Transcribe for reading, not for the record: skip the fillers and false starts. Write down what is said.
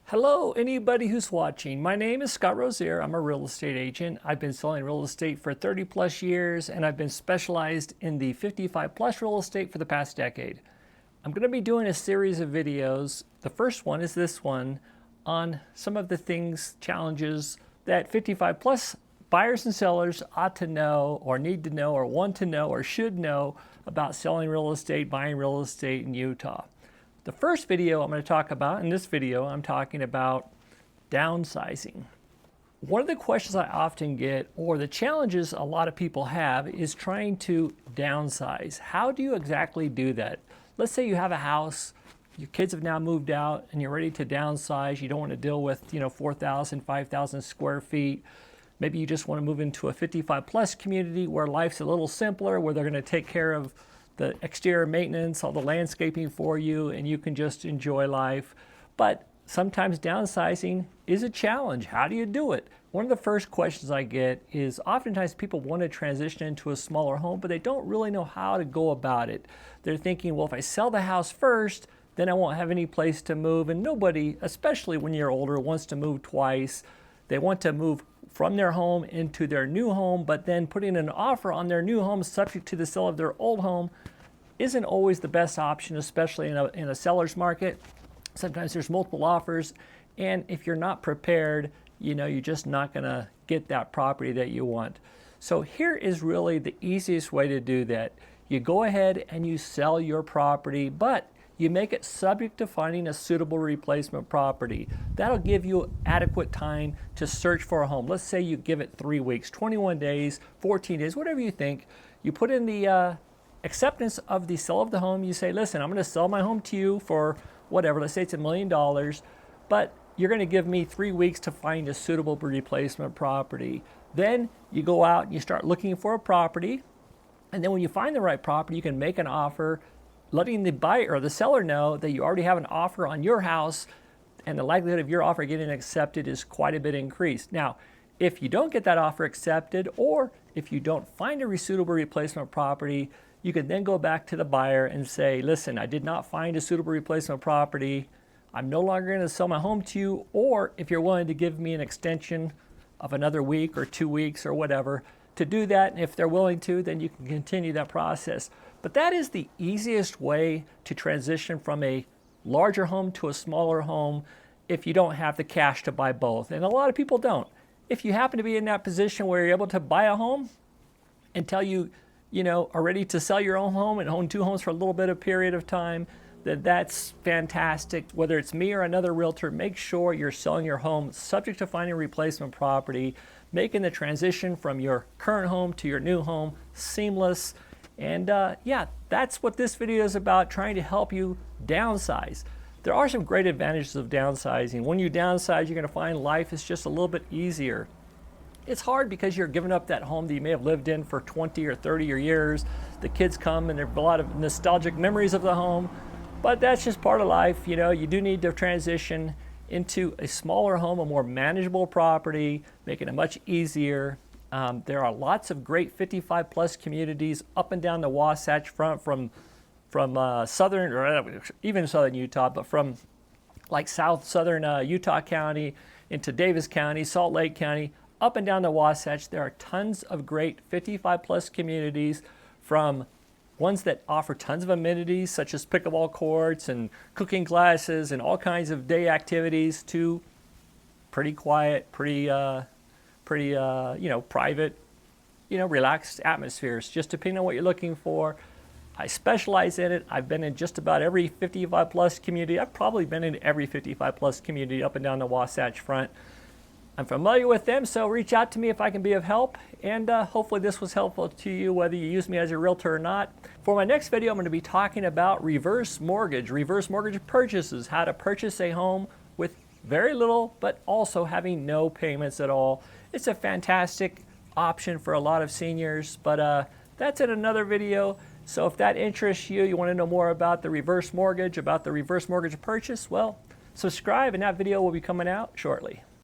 Hello, anybody who's watching. My name is Scott Rozier. I'm a real estate agent. I've been selling real estate for 30 plus years, and I've been specialized in the 55 plus real estate for the past decade. I'm going to be doing a series of videos. The first one is this one on some of the things, challenges that 55 plus buyers and sellers ought to know or need to know or want to know or should know about selling real estate, buying real estate in Utah. The first video I'm going to talk about, in this video, I'm talking about downsizing. One of the questions I often get, or the challenges a lot of people have, is trying to downsize. How do you exactly do that? Let's say you have a house, your kids have now moved out, and you're ready to downsize. You don't want to deal with, 4,000, 5,000 square feet. Maybe you just want to move into a 55 plus community where life's a little simpler, where they're going to take care of the exterior maintenance, all the landscaping for you, and you can just enjoy life. But sometimes downsizing is a challenge. How do you do it? One of the first questions I get is oftentimes people want to transition into a smaller home, but they don't really know how to go about it. They're thinking, well, if I sell the house first, then I won't have any place to move. And nobody, especially when you're older, wants to move twice. They want to move from their home into their new home, but then putting an offer on their new home subject to the sale of their old home isn't always the best option, especially in a seller's market. Sometimes there's multiple offers, and if you're not prepared, you're just not gonna get that property that you want. So here is really the easiest way to do that. You go ahead and you sell your property, but you make it subject to finding a suitable replacement property. That'll give you adequate time to search for a home. Let's say you give it 3 weeks, 21 days, 14 days, whatever you think. You put in the acceptance of the sale of the home. You say, listen, I'm gonna sell my home to you for whatever, let's say it's $1 million, but you're gonna give me 3 weeks to find a suitable replacement property. Then you go out and you start looking for a property, and then when you find the right property, you can make an offer, letting the buyer or the seller know that you already have an offer on your house, and the likelihood of your offer getting accepted is quite a bit increased. Now, if you don't get that offer accepted, or if you don't find a suitable replacement property, you can then go back to the buyer and say, listen, I did not find a suitable replacement property. I'm no longer going to sell my home to you, or if you're willing to give me an extension of another week or 2 weeks or whatever, to do that, and if they're willing to, then you can continue that process. But that is the easiest way to transition from a larger home to a smaller home if you don't have the cash to buy both. And a lot of people don't. If you happen to be in that position where you're able to buy a home until you are ready to sell your own home and own 2 homes for a little bit of period of time, that's fantastic. Whether it's me or another realtor, make sure you're selling your home subject to finding a replacement property, making the transition from your current home to your new home seamless. And yeah, that's what this video is about, trying to help you downsize. There are some great advantages of downsizing. When you downsize, you're going to find life is just a little bit easier. It's hard because you're giving up that home that you may have lived in for 20 or 30 years. The kids come and there are a lot of nostalgic memories of the home, but that's just part of life. You do need to transition into a smaller home, a more manageable property, making it much easier. There are lots of great 55 plus communities up and down the Wasatch Front from southern, or even southern Utah, but from like southern Utah County into Davis County, Salt Lake County, up and down the Wasatch. There are tons of great 55 plus communities, from ones that offer tons of amenities such as pickleball courts and cooking classes and all kinds of day activities, to pretty quiet, pretty private, relaxed atmospheres, just depending on what you're looking for. I specialize in it. I've been in just about every 55 plus community. I've probably been in every 55 plus community up and down the Wasatch Front. I'm familiar with them, so reach out to me if I can be of help, and hopefully this was helpful to you, whether you use me as a realtor or not. For my next video, I'm going to be talking about reverse mortgage purchases, how to purchase a home with very little, but also having no payments at all. It's a fantastic option for a lot of seniors, but that's in another video. So if that interests you, you want to know more about the reverse mortgage, purchase, well, subscribe and that video will be coming out shortly.